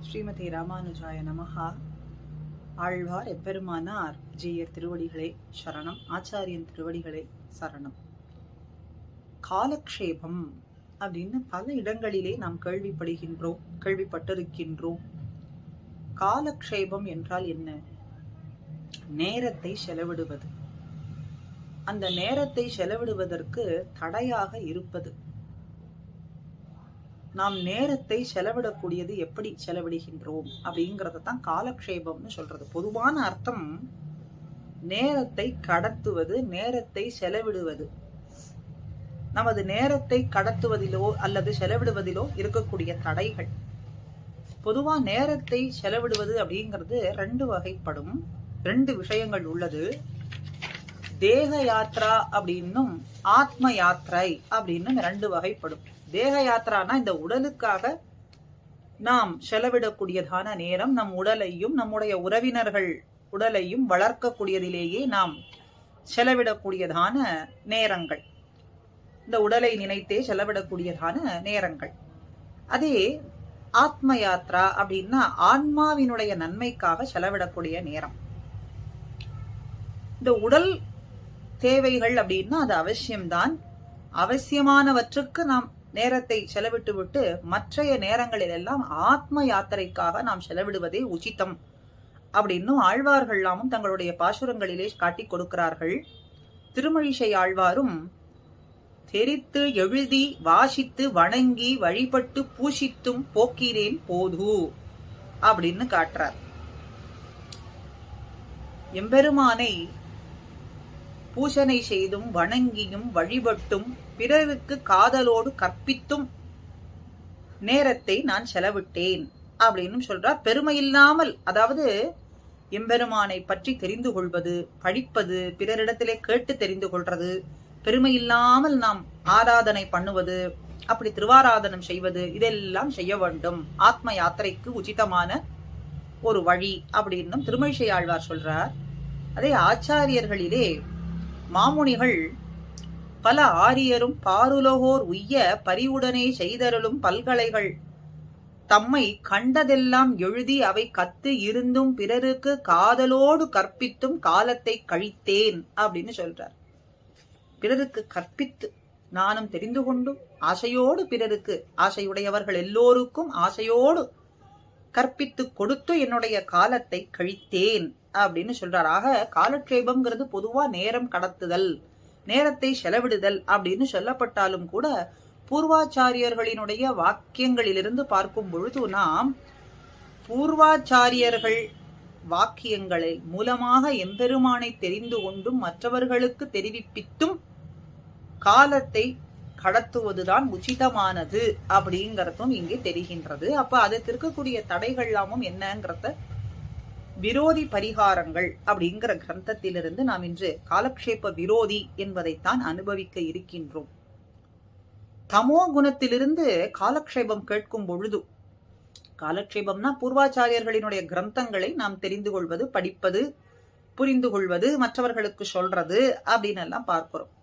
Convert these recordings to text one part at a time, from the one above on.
ஸ்ரீமதி ராமானுஜாய நமஹா. ஆழ்வார் எப்பெருமானார் ஜீயர் திருவடிகளே சரணம், ஆச்சாரியன் திருவடிகளே சரணம். காலக்ஷேபம் அப்படின்னு பல இடங்களிலே நாம் கேள்விப்பட்டிருக்கின்றோம். காலக்ஷேபம் என்றால் என்ன? நேரத்தை செலவிடுவது. அந்த நேரத்தை செலவிடுவதற்கு தடையாக இருப்பது. நாம் நேரத்தை செலவிடக்கூடியது எப்படி செலவிடுகின்றோம் அப்படிங்கறத தான் காலக்ஷேபம்னு சொல்றது. பொதுவான அர்த்தம் நேரத்தை கடத்துவது, நேரத்தை செலவிடுவது. நமது நேரத்தை கடத்துவதிலோ அல்லது செலவிடுவதிலோ இருக்கக்கூடிய தடைகள். பொதுவா நேரத்தை செலவிடுவது அப்படிங்கிறது ரெண்டு வகைப்படும். ரெண்டு விஷயங்கள் உள்ளது. தேக யாத்ரா அப்படின்னும் ஆத்ம யாத்திரை அப்படின்னும் ரெண்டு வகைப்படும். தேக யாத்திரானா இந்த உடலுக்காக நாம் செலவிடக்கூடியதான நேரம், நம் உடலையும் நம்முடைய உறவினர்கள் உடலையும் வளர்க்கக்கூடியதிலேயே நாம் செலவிடக்கூடியதான நேரங்கள், இந்த உடலை நினைத்தே செலவிடக்கூடியதான நேரங்கள். அதே ஆத்ம யாத்ரா அப்படின்னா ஆன்மாவினுடைய நன்மைக்காக செலவிடக்கூடிய நேரம். இந்த உடல் தேவைகள் அப்படின்னா அது அவசியம்தான். அவசியமானவற்றுக்கு நாம் நேரத்தை செலவிட்டு விட்டு மற்றைய நேரங்களில் எல்லாம் ஆத்ம யாத்திரைக்காக நாம் செலவிடுவதே உச்சிதம் அப்படின்னும் ஆழ்வார்கள்லாமும் தங்களுடைய பாசுரங்களிலே காட்டி கொடுக்கிறார்கள். திருமழிசை ஆழ்வாரும் தெரித்து எழுதி வாசித்து வணங்கி வழிபட்டு பூஷித்தும் போக்கிறேன் போது அப்படின்னு காட்டுறார். எம்பெருமானை பூசனை செய்தும் வணங்கியும் வழிபட்டும் பிறருக்கு காதலோடு கற்பித்தும் நேரத்தை நான் செலவிட்டேன் அப்படின்னு சொல்றார். பெருமையில்லாமல், அதாவது எம்பெருமானை பற்றி தெரிந்து கொள்வது, படிப்பது, பிறரிடத்திலே கேட்டு தெரிந்து கொள்றது, பெருமையில்லாமல் நாம் ஆராதனை பண்ணுவது, அப்படி திருவாராதனம் செய்வது, இதெல்லாம் செய்ய வேண்டும். ஆத்ம யாத்திரைக்கு உச்சிதமான ஒரு வழி அப்படின்னும் திருமழிசை ஆழ்வார் சொல்றார். அதே ஆச்சாரியர்களிலே மாமுனிகள் பல ஆரியரும் பாருலகோர் உய்ய பரிவுடனே செய்தருளும் பல்கலைகள் தம்மை கண்டதெல்லாம் எழுதி அவை கத்து இருந்தும் பிறருக்கு காதலோடு கற்பித்தும் காலத்தை கழித்தேன் அப்படின்னு சொல்றார். பிறருக்கு கற்பித்து நானும் தெரிந்து கொண்டும் ஆசையோடு பிறருக்கு, ஆசையுடையவர்கள் எல்லோருக்கும் ஆசையோடு கற்பித்து கொடுத்து என்னுடைய காலத்தை கழித்தேன் அப்படின்னு சொல்றார். ஆக காலக்ஷேபம்ங்கிறது பொதுவா நேரம் கடத்துதல், நேரத்தை செலவிடுதல் அப்படின்னு சொல்லப்பட்டாலும் கூட பூர்வாச்சாரியர்களினுடைய வாக்கியங்களிலிருந்து பார்க்கும் பொழுது நாம் பூர்வாச்சாரியர்கள் வாக்கியங்களை மூலமாக எம்பெருமானை தெரிந்து கொண்டும் மற்றவர்களுக்கு தெரிவிப்பித்தும் காலத்தை கடத்துவதுதான் உச்சிதமானது அப்படிங்கறதும் இங்கே தெரிகின்றது. அப்ப அதற்கு இருக்கக்கூடிய தடைகள்லாமும் என்னங்கிறத விரோதி பரிகாரங்கள் அப்படிங்கிற கிரந்தத்திலிருந்து நாம் இன்று காலக்ஷேப விரோதி என்பதைத்தான் அனுபவிக்க இருக்கின்றோம். தமோ குணத்திலிருந்து காலக்ஷேபம் கேட்கும் பொழுது, காலக்ஷேபம்னா பூர்வாச்சாரியர்களினுடைய கிரந்தங்களை நாம் தெரிந்து கொள்வது, படிப்பது, புரிந்து கொள்வது, மற்றவர்களுக்கு சொல்றது அப்படின்னு எல்லாம் பார்க்கிறோம்.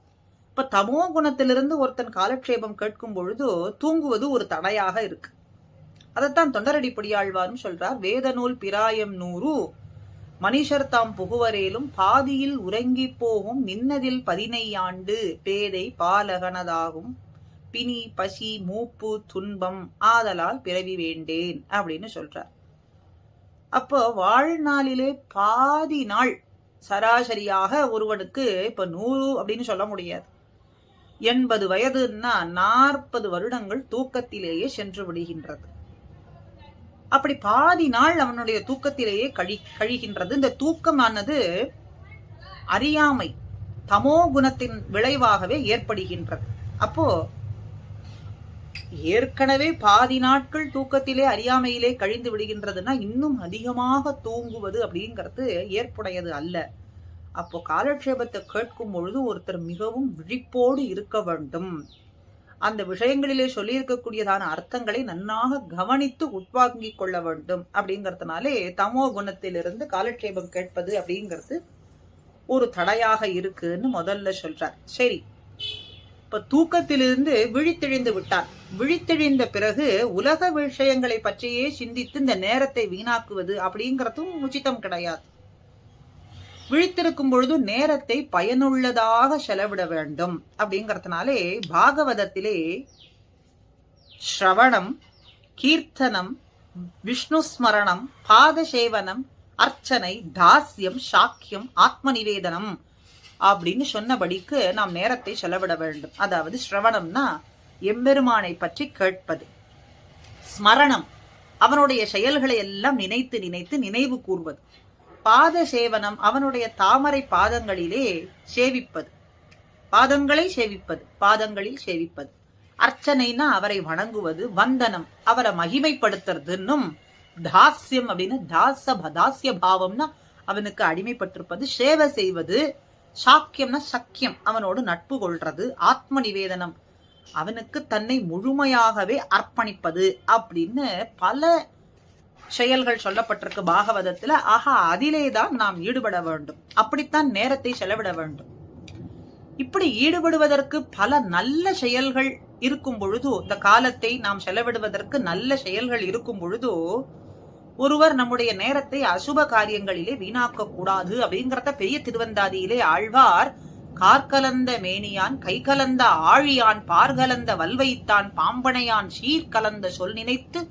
இப்ப தமோ குணத்திலிருந்து ஒருத்தன் காலக்ஷேபம் கேட்கும் பொழுது தூங்குவது ஒரு தடையாக இருக்கு. அதைத்தான் தொண்டரடிப்படியாழ்வாரும் சொல்றார். வேத நூல் பிராயம் 100 மனுஷர் தாம் புகுவரேலும் பாதியில் உறங்கி போகும் நின்னதில் 15 ஆண்டு பேதை பாலகனதாகும் பிணி பசி மூப்பு துன்பம் ஆதலால் பிறவி வேண்டேன் அப்படின்னு சொல்றார். அப்போ வாழ்நாளிலே பாதி நாள் சராசரியாக ஒருவனுக்கு இப்ப 100 அப்படின்னு சொல்ல முடியாது. 80 வயதுன்னா 40 வருடங்கள் தூக்கத்திலேயே சென்று விடுகின்றது. அப்படி பாதி நாள் அவனுடைய தூக்கத்திலேயே கழிகின்றது. இந்த தூக்கமானது அறியாமை, தமோ குணத்தின் விளைவாகவே ஏற்படுகின்றது. அப்போ ஏற்கனவே பாதி நாட்கள் தூக்கத்திலே அறியாமையிலே கழிந்து விடுகின்றதுன்னா இன்னும் அதிகமாக தூங்குவது அப்படிங்கிறது ஏற்புடையது அல்ல. அப்போ காலக்ஷேபத்தை கேட்கும் பொழுது ஒருத்தர் மிகவும் விழிப்போடு இருக்க வேண்டும். அந்த விஷயங்களிலே சொல்லி இருக்கக்கூடியதான அர்த்தங்களை நன்னாக கவனித்து உட்வாங்கிக் கொள்ள வேண்டும். அப்படிங்கறதுனாலே தமோ குணத்திலிருந்து காலக்ஷேபம் கேட்பது அப்படிங்கிறது ஒரு தடையாக இருக்குன்னு முதல்ல சொல்றார். சரி, இப்ப தூக்கத்திலிருந்து விழித்தெழுந்து விட்டார். விழித்தெழுந்த பிறகு உலக விஷயங்களை பற்றியே சிந்தித்து இந்த நேரத்தை வீணாக்குவது அப்படிங்கறதும் உச்சிதம் கிடையாது. விழித்திருக்கும் பொழுது நேரத்தை பயனுள்ளதாக செலவிட வேண்டும். அப்படிங்கறதுனாலே பாகவதத்திலே ஸ்ரவணம், கீர்த்தனம், விஷ்ணு ஸ்மரணம், பாதசேவனம், அர்ச்சனை, தாஸ்யம், சாக்கியம், ஆத்ம நிவேதனம் அப்படின்னு சொன்னபடிக்கு நாம் நேரத்தை செலவிட வேண்டும். அதாவது ஸ்ரவணம்னா எம்பெருமானை பற்றி கேட்பது, ஸ்மரணம் அவனுடைய செயல்களை எல்லாம் நினைத்து நினைத்து நினைவு கூர்வது, பாத சேவனம் அவனுடைய தாமரை பாதங்களிலே சேவிப்பது, பாதங்களை சேவிப்பது, பாதங்களில் சேவிப்பது, அர்ச்சனைனா அவரை வணங்குவது, வந்தனம் அவரை மகிமைப்படுத்துறதுன்னும், தாஸ்யம் அப்படின்னு தாசிய பாவம்னா அவனுக்கு அடிமைப்பட்டிருப்பது, சேவை செய்வது, சாக்கியம்னா சக்கியம் அவனோடு நட்பு கொள்றது, ஆத்ம நிவேதனம் அவனுக்கு தன்னை முழுமையாகவே அர்ப்பணிப்பது அப்படின்னு பல செயல்கள் சொல்லப்பட்டிருக்கு பாகவதத்துல. ஆஹா, அதிலேதான் நாம் ஈடுபட வேண்டும். அப்படித்தான் நேரத்தை செலவிட வேண்டும். இப்படி ஈடுபடுவதற்கு பல நல்ல செயல்கள் இருக்கும் பொழுது, இந்த காலத்தை நாம் செலவிடுவதற்கு நல்ல செயல்கள் இருக்கும் பொழுது, ஒருவர் நம்முடைய நேரத்தை அசுப காரியங்களிலே வீணாக்க கூடாது அப்படிங்கறத பெரிய திருவந்தாதியிலே ஆழ்வார் கார்கலந்த மேனியான், கை கலந்த ஆழியான், பார்கலந்த வல்வைத்தான், பாம்பனையான், சீர்கலந்த சொல் நினைத்து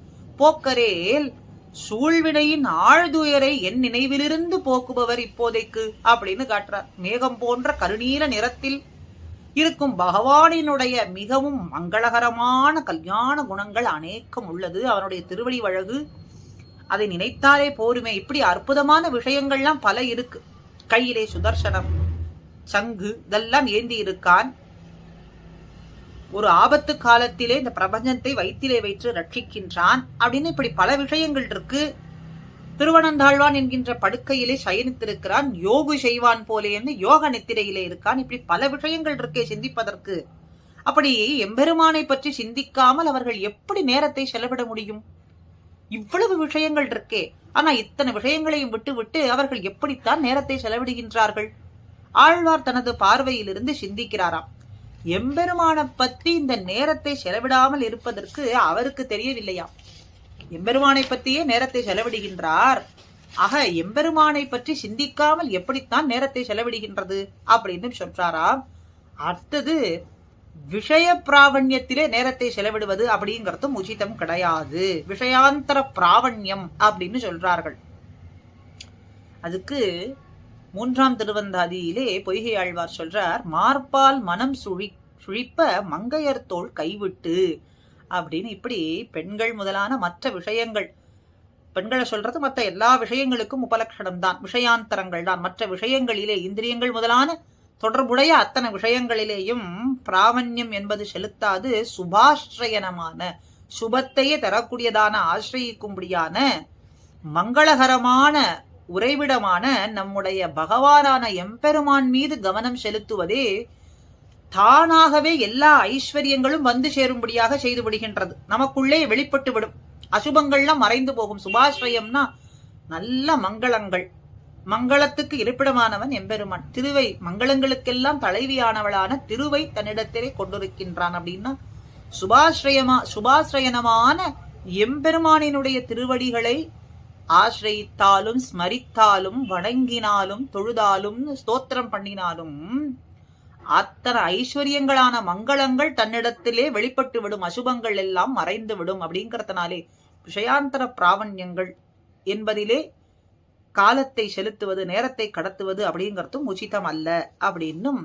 போக்கரேல் சூழ்வினையின் ஆழ்துயரை என் நினைவிலிருந்து போக்குபவர் இப்போதைக்கு அப்படின்னு காட்டுறார். மேகம் போன்ற கருநீல நிறத்தில் இருக்கும் பகவானினுடைய மிகவும் மங்களகரமான கல்யாண குணங்கள் அநேகம் உள்ளது. அவனுடைய திருவடி வழகு அதை நினைத்தாலே போருமே. இப்படி அற்புதமான விஷயங்கள்லாம் பல இருக்கு. கையிலே சுதர்சனம், சங்கு இதெல்லாம் ஏந்தி இருக்கான். ஒரு ஆபத்து காலத்திலே இந்த பிரபஞ்சத்தை வயிற்றிலே வைத்து ரட்சிக்கின்றான் அப்படின்னு இப்படி பல விஷயங்கள் இருக்கு. திருவனந்தாழ்வான் என்கின்ற படுக்கையிலே சயனித்திருக்கிறான். யோகு செய்வான் போலேன்னு யோக நித்திரையிலே இருக்கான். இப்படி பல விஷயங்கள் இருக்கே சிந்திப்பதற்கு. அப்படி எம்பெருமானை பற்றி சிந்திக்காமல் அவர்கள் எப்படி நேரத்தை செலவிட முடியும்? இவ்வளவு விஷயங்கள் இருக்கே. ஆனா இத்தனை விஷயங்களையும் விட்டு விட்டு அவர்கள் எப்படித்தான் நேரத்தை செலவிடுகின்றார்கள்? ஆழ்வார் தனது பார்வையிலிருந்து சிந்திக்கிறாராம். எம்பெருமான பற்றி இந்த நேரத்தை செலவிடாமல் இருப்பதற்கு அவருக்கு தெரியவில்லையா? எம்பெருமானை பற்றியே நேரத்தை செலவிடுகின்றார். ஆக எம்பெருமானை பற்றி சிந்திக்காமல் எப்படித்தான் நேரத்தை செலவிடுகின்றது அப்படின்னு சொல்றாராம். அடுத்தது விஷய பிராவண்யத்திலே நேரத்தை செலவிடுவது அப்படிங்கறதும் உச்சிதம் கிடையாது. விஷயாந்தர பிராவண்யம் அப்படின்னு சொல்றார்கள். அதுக்கு 3ஆம் திருவந்தாதியிலே பொய்கை ஆழ்வார் சொல்றார், மார்பால் மனம் சுழிப்ப மங்கையர் தோள் கைவிட்டு அப்படின்னு. இப்படி பெண்கள் முதலான மற்ற விஷயங்கள், பெண்களை சொல்றது மற்ற எல்லா விஷயங்களுக்கும் உபலட்சணம் தான், விஷயாந்தரங்கள் தான். மற்ற விஷயங்களிலே இந்திரியங்கள் முதலான தொடர்புடைய அத்தனை விஷயங்களிலேயும் பிராவண்யம் என்பது செலுத்தாது. சுபாஸ்ரயனமான சுபத்தையே தரக்கூடியதான ஆசிரியிக்கும்படியான மங்களகரமான உறைவிடமான நம்முடைய பகவானான எம்பெருமான் மீது கவனம் செலுத்துவதே தானாகவே எல்லா ஐஸ்வர்யங்களும் வந்து சேரும்படியாக செய்து விடுகின்றது. நமக்குள்ளே வெளிப்பட்டு விடும். அசுபங்கள்லாம் மறைந்து போகும். சுபாஸ்ரயம்னா நல்ல மங்களங்கள், மங்களத்துக்கு இருப்பிடமானவன் எம்பெருமான். திருவை மங்களங்களுக்கெல்லாம் தலைவியானவளான திருவை தன்னிடத்திலே கொண்டிருக்கின்றான் அப்படின்னா சுபாஸ்ரயனமான எம்பெருமானினுடைய திருவடிகளை ஆசிரியித்தாலும் ஸ்மரித்தாலும் வணங்கினாலும் தொழுதாலும் ஸ்தோத்திரம் பண்ணினாலும் அத்தனை ஐஸ்வர்யங்களான மங்களங்கள் தன்னிடத்திலே வெளிப்பட்டு விடும். அசுபங்கள் எல்லாம் மறைந்து விடும். அப்படிங்கறதுனாலே விஷயாந்தர பிராவண்யங்கள் என்பதிலே காலத்தை செலுத்துவது, நேரத்தை கடத்துவது அப்படிங்கறதும் உச்சிதம் அல்ல அப்படின்னும்,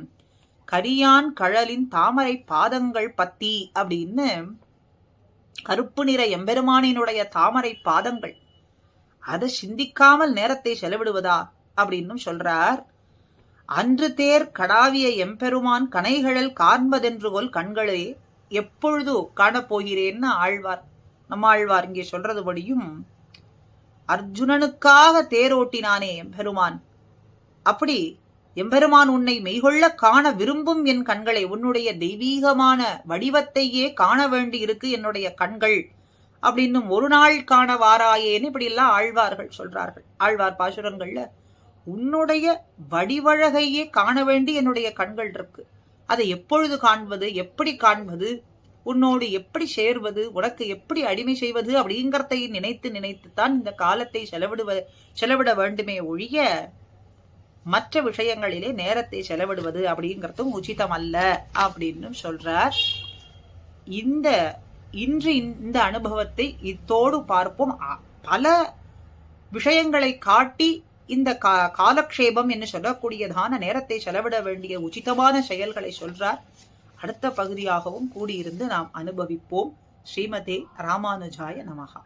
கரியான் கழலின் தாமரை பாதங்கள் பத்தி அப்படின்னு கருப்பு நிற எம்பெருமானினுடைய தாமரை பாதங்கள், அதை சிந்திக்காமல் நேரத்தை செலவிடுவதா அப்படின்னும் சொல்றார். அன்று தேர் கடாவிய எம்பெருமான் கனைகழல் காண்பதென்று கொல் கண்களே எப்பொழுது காணப்போகிறேன்னு ஆழ்வார், நம்ம ஆழ்வார் இங்கே சொல்றதுபடியும் அர்ஜுனனுக்காக தேரோட்டினானே எம்பெருமான், அப்படி எம்பெருமான் உன்னை மெய்கொள்ள காண விரும்பும் என் கண்களை, உன்னுடைய தெய்வீகமான வடிவத்தையே காண வேண்டி இருக்கு என்னுடைய கண்கள் அப்படின்னும் ஒரு நாள் காண வாராயேன்னு இப்படி எல்லாம் ஆழ்வார்கள் சொல்றார்கள். ஆழ்வார் பாசுரங்கள்ல உன்னுடைய வடிவழகையே காண வேண்டி என்னுடைய கண்கள் இருக்கு, அதை எப்பொழுது காண்பது, எப்படி காண்பது, உன்னோடு எப்படி சேர்வது, உனக்கு எப்படி அடிமை செய்வது அப்படிங்கறதை நினைத்து நினைத்துத்தான் இந்த காலத்தை செலவிட வேண்டுமே ஒழிய மற்ற விஷயங்களிலே நேரத்தை செலவிடுவது அப்படிங்கறதும் உச்சிதம் அல்ல அப்படின்னு சொல்றார். இன்று இந்த அனுபவத்தை இத்தோடு பார்ப்போம். பல விஷயங்களை காட்டி இந்த காலக்ஷேபம் என்று சொல்லக்கூடியதான நேரத்தை செலவிட வேண்டிய உச்சிதமான செயல்களை சொல்றார். அடுத்த பகுதியாகவும் கூடியிருந்து நாம் அனுபவிப்போம். ஸ்ரீமதே ராமானுஜாய நமஹா.